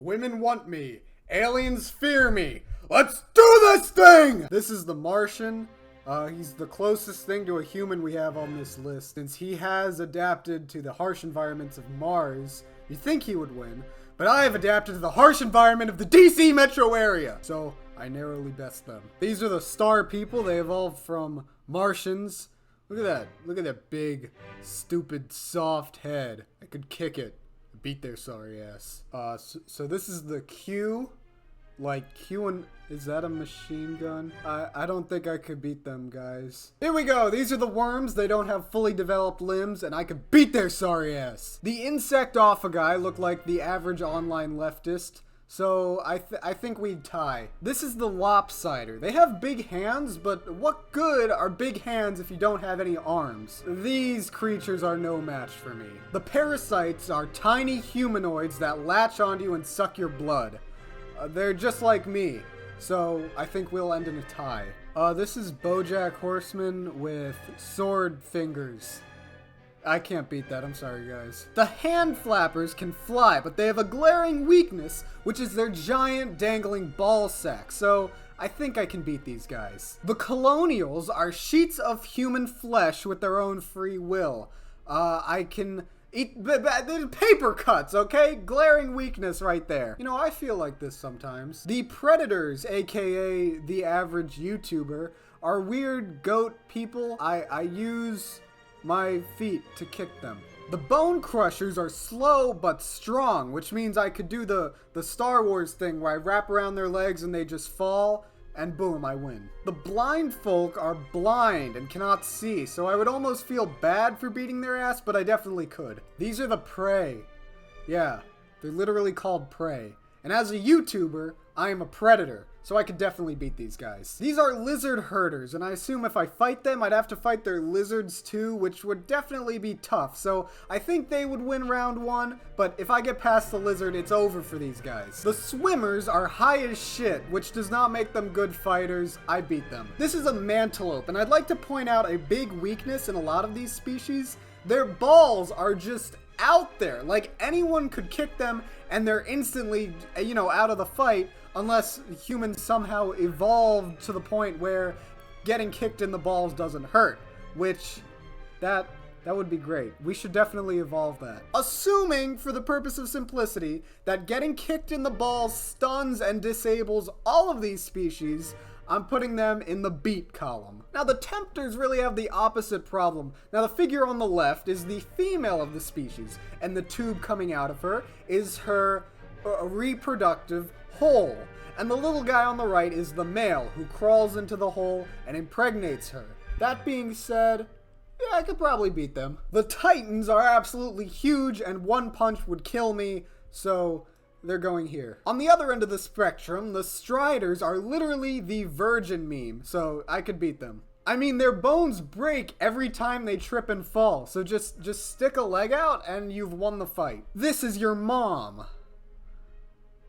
Women want me. Aliens fear me. Let's do this thing! This is the Martian. He's the closest thing to a human we have on this list. Since he has adapted to the harsh environments of Mars, you'd think he would win. But I have adapted to the harsh environment of the DC metro area. So I narrowly best them. These are the star people. They evolved from Martians. Look at that. Look at that big, stupid, soft head. I could kick it. Beat their sorry ass. So this is the Q. Like, Q and... Is that a machine gun? I don't think I could beat them, guys. Here we go. These are the worms. They don't have fully developed limbs, and I could beat their sorry ass. The insect off a guy look like the average online leftist. So I think we'd tie. This is the lopsider. They have big hands, but what good are big hands if you don't have any arms? These creatures are no match for me. The parasites are tiny humanoids that latch onto you and suck your blood. They're just like me, so I think we'll end in a tie. This is BoJack Horseman with sword fingers. I can't beat that, I'm sorry guys. The hand flappers can fly, but they have a glaring weakness, which is their giant dangling ball sack, so I think I can beat these guys. The colonials are sheets of human flesh with their own free will. I can eat paper cuts, okay? Glaring weakness right there. You know, I feel like this sometimes. The predators, aka the average YouTuber, are weird goat people. I use my feet to kick them. The bone crushers are slow but strong, which means I could do the Star Wars thing where I wrap around their legs and they just fall, and boom, I win. The blind folk are blind and cannot see, so I would almost feel bad for beating their ass, but I definitely could. These are the prey. Yeah, they're literally called prey. And as a YouTuber, I am a predator, so I could definitely beat these guys. These are lizard herders, and I assume if I fight them, I'd have to fight their lizards too, which would definitely be tough. So I think they would win round one, but if I get past the lizard, it's over for these guys. The swimmers are high as shit, which does not make them good fighters. I beat them. This is a mantelope, and I'd like to point out a big weakness in a lot of these species. Their balls are just out there. Like, anyone could kick them, and they're instantly, you know, out of the fight, unless humans somehow evolved to the point where getting kicked in the balls doesn't hurt, which that would be great. We should definitely evolve that. Assuming, for the purpose of simplicity, that getting kicked in the balls stuns and disables all of these species, I'm putting them in the beat column. Now the tempters really have the opposite problem. Now the figure on the left is the female of the species, and the tube coming out of her is her reproductive hole. And the little guy on the right is the male who crawls into the hole and impregnates her. That being said, yeah, I could probably beat them. The Titans are absolutely huge and one punch would kill me, so they're going here. On the other end of the spectrum, the Striders are literally the virgin meme, so I could beat them. I mean, their bones break every time they trip and fall, so just stick a leg out and you've won the fight. This is your mom.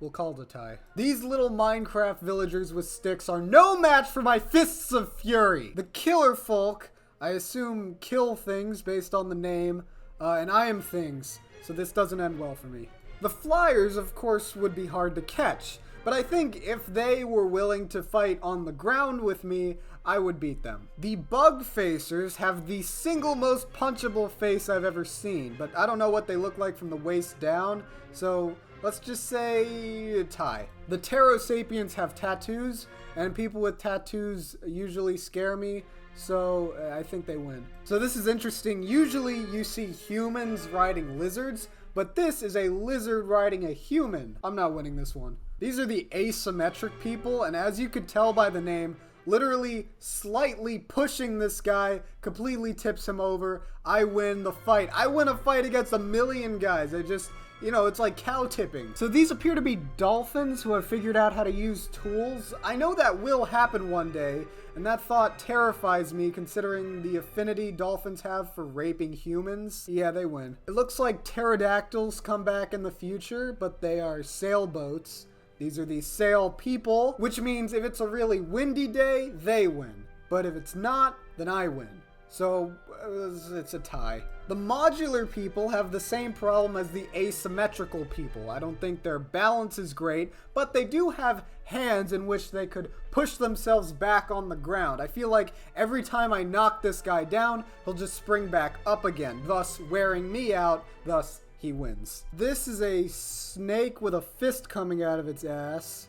We'll call it a tie. These little Minecraft villagers with sticks are no match for my fists of fury. The killer folk, I assume, kill things based on the name, and I am things, so this doesn't end well for me. The flyers, of course, would be hard to catch, but I think if they were willing to fight on the ground with me, I would beat them. The bug facers have the single most punchable face I've ever seen, but I don't know what they look like from the waist down, so let's just say a tie. The Pterosapiens have tattoos, and people with tattoos usually scare me, so I think they win. So this is interesting. Usually you see humans riding lizards, but this is a lizard riding a human. I'm not winning this one. These are the asymmetric people, and as you could tell by the name, literally slightly pushing this guy completely tips him over. I win the fight. I win a fight against a million guys. I just, you know, it's like cow tipping. So these appear to be dolphins who have figured out how to use tools. I know that will happen one day, and that thought terrifies me considering the affinity dolphins have for raping humans. Yeah, they win. It looks like pterodactyls come back in the future, but they are sailboats. These are the sail people, which means if it's a really windy day, they win. But if it's not, then I win. So it's a tie. The modular people have the same problem as the asymmetrical people. I don't think their balance is great, but they do have hands in which they could push themselves back on the ground. I feel like every time I knock this guy down, he'll just spring back up again, thus wearing me out, thus he wins. This is a snake with a fist coming out of its ass.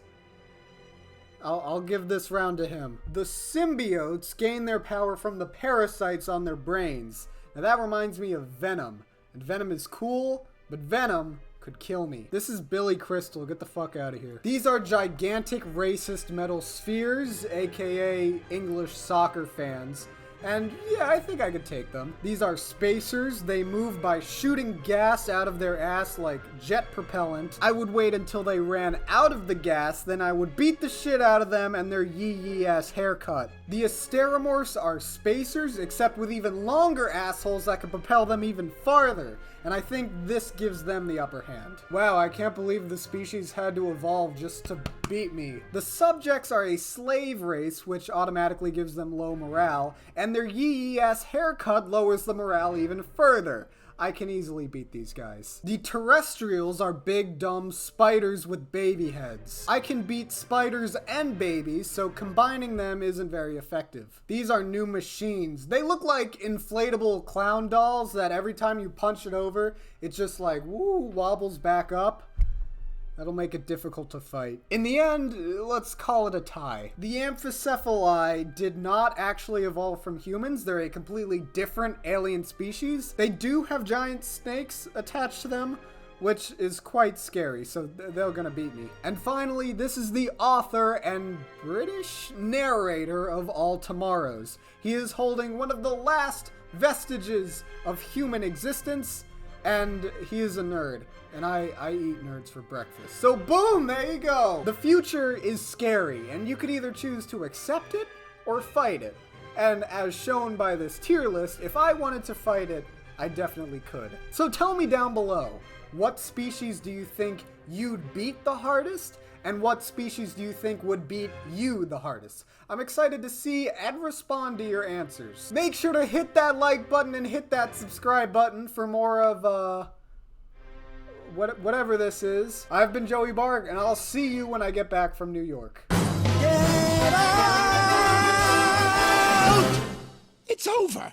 I'll give this round to him. The symbiotes gain their power from the parasites on their brains. Now that reminds me of Venom. And Venom is cool, but Venom could kill me. This is Billy Crystal. Get the fuck out of here. These are gigantic racist metal spheres, aka English soccer fans. And yeah, I think I could take them. These are spacers. They move by shooting gas out of their ass like jet propellant. I would wait until they ran out of the gas, then I would beat the shit out of them and their yee ass haircut. The asteromorphs are spacers, except with even longer assholes that can propel them even farther. And I think this gives them the upper hand. Wow, I can't believe the species had to evolve just to beat me. The subjects are a slave race, which automatically gives them low morale, and their yee-ass haircut lowers the morale even further. I can easily beat these guys. The terrestrials are big, dumb spiders with baby heads. I can beat spiders and babies, so combining them isn't very effective. These are new machines. They look like inflatable clown dolls that every time you punch it over, it just like, woo, wobbles back up. That'll make it difficult to fight. In the end, let's call it a tie. The amphicephali did not actually evolve from humans. They're a completely different alien species. They do have giant snakes attached to them, which is quite scary, so they're gonna beat me. And finally, this is the author and British narrator of All Tomorrows. He is holding one of the last vestiges of human existence, and he is a nerd. And I eat nerds for breakfast. So boom, there you go. The future is scary, and you could either choose to accept it or fight it. And as shown by this tier list, if I wanted to fight it, I definitely could. So tell me down below, what species do you think you'd beat the hardest? And what species do you think would beat you the hardest? I'm excited to see and respond to your answers. Make sure to hit that like button and hit that subscribe button for more of, whatever this is. I've been Joey Barg, and I'll see you when I get back from New York. Get out! It's over.